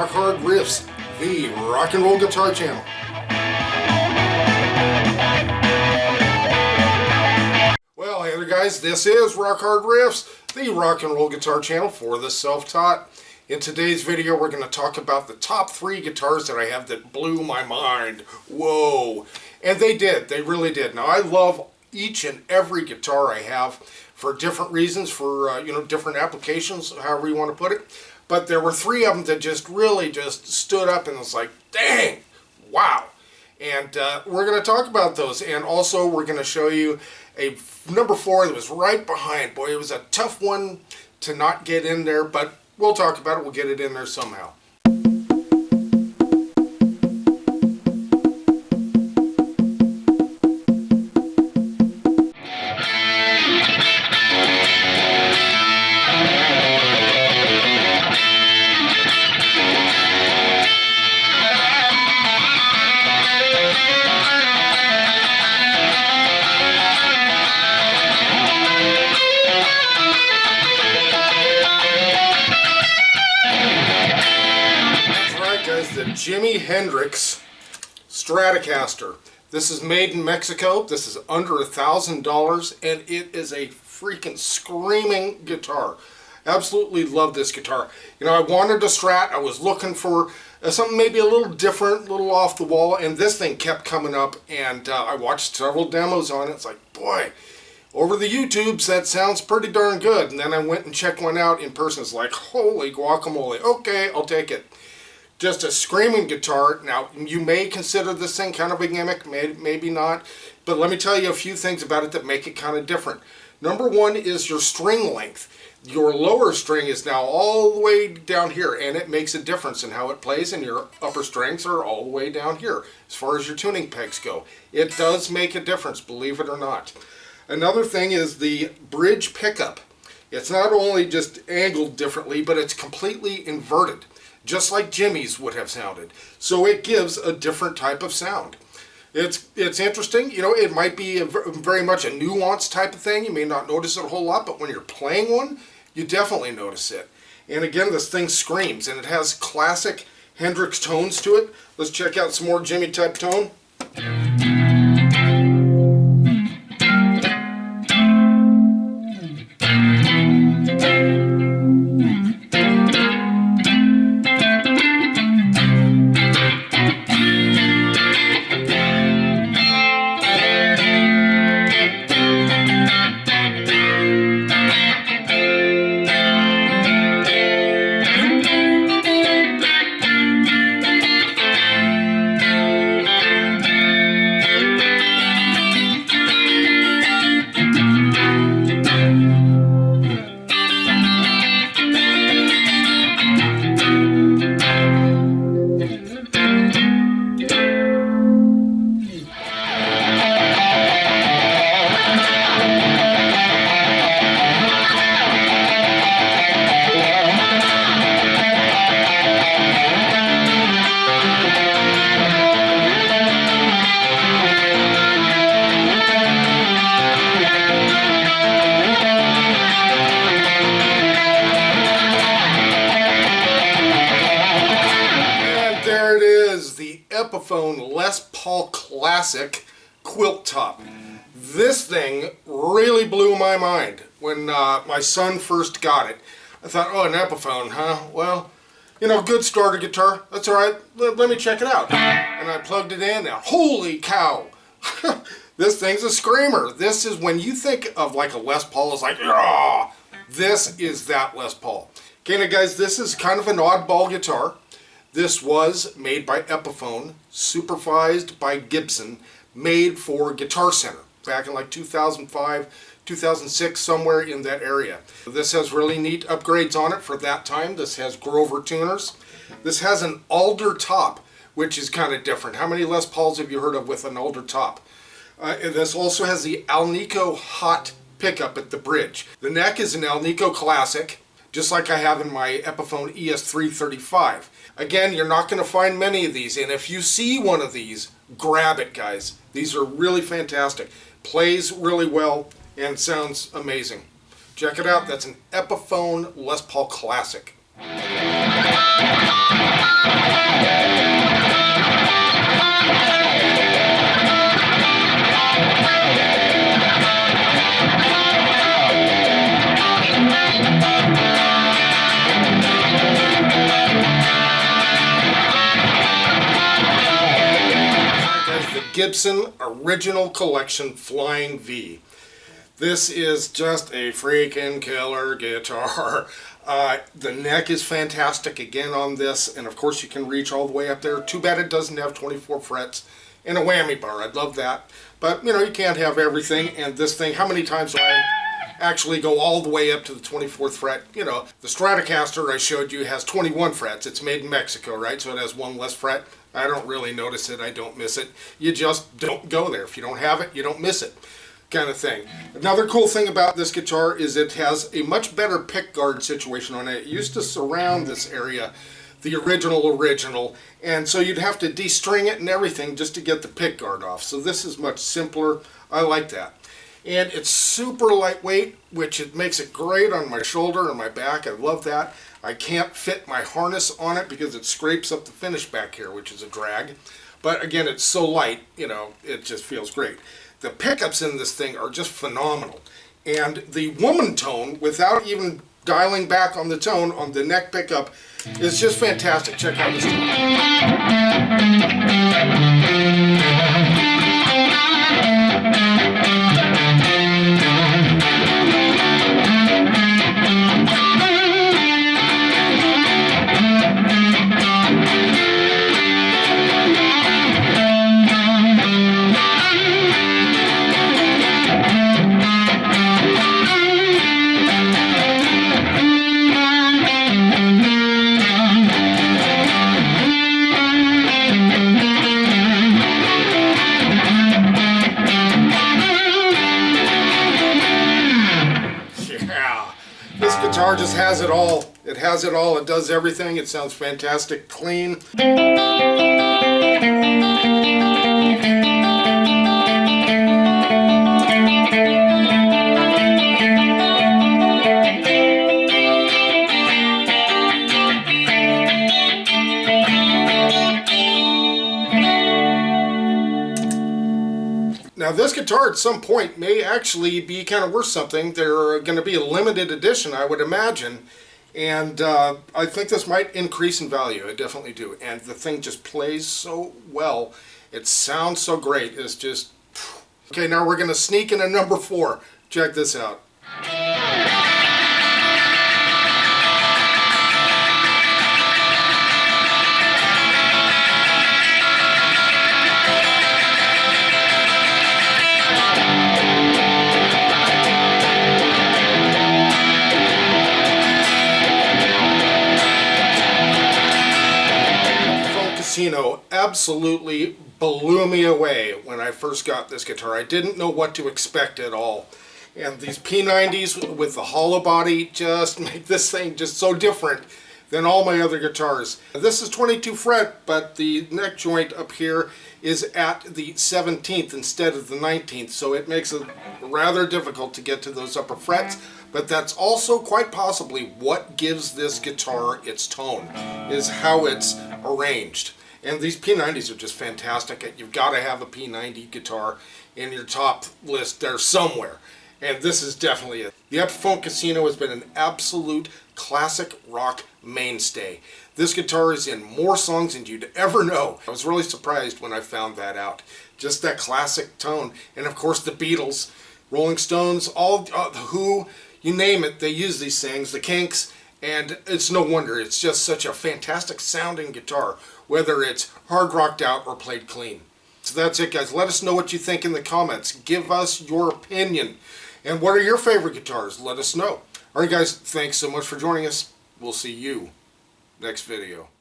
Rock Hard Riffs, the rock and roll guitar channel. Well, hey there guys, this is Rock Hard Riffs, the rock and roll guitar channel for the self-taught. In today's video, we're going to talk about the top 3 guitars that I have that blew my mind. Whoa! And they did. They really did. Now, I love each and every guitar I have for different reasons, for different applications, however you want to put it. But there were 3 of them that just really just stood up and was like, dang, wow. And we're going to talk about those. And also, we're going to show you a number 4 that was right behind. Boy, it was a tough one to not get in there, but we'll talk about it. We'll get it in there somehow. The Jimi Hendrix Stratocaster. This is made in Mexico. This is under $1,000 and it is a freaking screaming guitar. Absolutely love this guitar. You know, I wanted a Strat. I was looking for something maybe a little different, a little off the wall, and this thing kept coming up, and I watched several demos on it. It's like, boy, over the YouTubes that sounds pretty darn good. And then I went and checked one out in person. It's like, holy guacamole. Okay, I'll take it. Just a screaming guitar. Now, you may consider this thing kind of a gimmick, maybe not, but let me tell you a few things about it that make it kind of different. Number 1 is your string length. Your lower string is now all the way down here, and it makes a difference in how it plays, and your upper strings are all the way down here as far as your tuning pegs go. It does make a difference, believe it or not. Another thing is the bridge pickup. It's not only just angled differently, but it's completely inverted, just like Jimi's would have sounded. So it gives a different type of sound. It's interesting. You know, it might be very much a nuanced type of thing. You may not notice it a whole lot, but when you're playing one, you definitely notice it. And again, this thing screams, and it has classic Hendrix tones to it. Let's check out some more Jimi type tone. The Epiphone Les Paul Classic quilt top. This thing really blew my mind when my son first got it. I thought, oh, an Epiphone, huh? Well, you know, good starter guitar. That's all right. Let me check it out. And I plugged it in. Now, holy cow! This thing's a screamer. This is when you think of like a Les Paul, it's like, ah! This is that Les Paul. Okay, now guys, this is kind of an oddball guitar. This was made by Epiphone, supervised by Gibson, made for Guitar Center back in like 2005, 2006, somewhere in that area. This has really neat upgrades on it for that time. This has Grover tuners. This has an alder top, which is kind of different. How many Les Pauls have you heard of with an alder top? And this also has the Alnico Hot pickup at the bridge. The neck is an Alnico Classic, just like I have in my Epiphone ES335. Again, you're not going to find many of these, and if you see one of these, grab it, guys. These are really fantastic. Plays really well and sounds amazing. Check it out. That's an Epiphone Les Paul Classic. Gibson Original Collection Flying V. This is just a freaking killer guitar. The neck is fantastic again on this, and of course you can reach all the way up there. Too bad it doesn't have 24 frets and a whammy bar. I'd love that. But you know, you can't have everything. And this thing, how many times do I actually go all the way up to the 24th fret? You know, the Stratocaster I showed you has 21 frets. It's made in Mexico, right? So it has one less fret. I don't really notice it. I don't miss it. You just don't go there. If you don't have it, you don't miss it, kind of thing. Another cool thing about this guitar is it has a much better pick guard situation on it. It used to surround this area, the original, and so you'd have to de-string it and everything just to get the pick guard off. So this is much simpler. I like that. And it's super lightweight, which it makes it great on my shoulder and my back. I love that. I can't fit my harness on it because it scrapes up the finish back here, which is a drag. But again, it's so light, you know, it just feels great. The pickups in this thing are just phenomenal. And the woman tone, without even dialing back on the tone on the neck pickup, is just fantastic. Check out this guitar just has it all. It has it all. It does everything. It sounds fantastic, clean. Now this guitar at some point may actually be kind of worth something. They're going to be a limited edition, I would imagine, and I think this might increase in value. I definitely do. And the thing just plays so well. It sounds so great. It's just... Okay, now we're going to sneak in a number 4. Check this out. Casino absolutely blew me away when I first got this guitar. I didn't know what to expect at all. And these P90s with the hollow body just make this thing just so different than all my other guitars. This is 22 fret, but the neck joint up here is at the 17th instead of the 19th, so it makes it rather difficult to get to those upper frets. But that's also quite possibly what gives this guitar its tone, is how it's arranged. And these P90s are just fantastic. You've got to have a P90 guitar in your top list there somewhere. And this is definitely it. The Epiphone Casino has been an absolute classic rock mainstay. This guitar is in more songs than you'd ever know. I was really surprised when I found that out. Just that classic tone. And of course the Beatles, Rolling Stones, all the Who, you name it, they use these things, the Kinks, and it's no wonder. It's just such a fantastic sounding guitar, whether it's hard rocked out or played clean. So that's it, guys. Let us know what you think in the comments. Give us your opinion. And what are your favorite guitars? Let us know. Alright guys, thanks so much for joining us. We'll see you next video.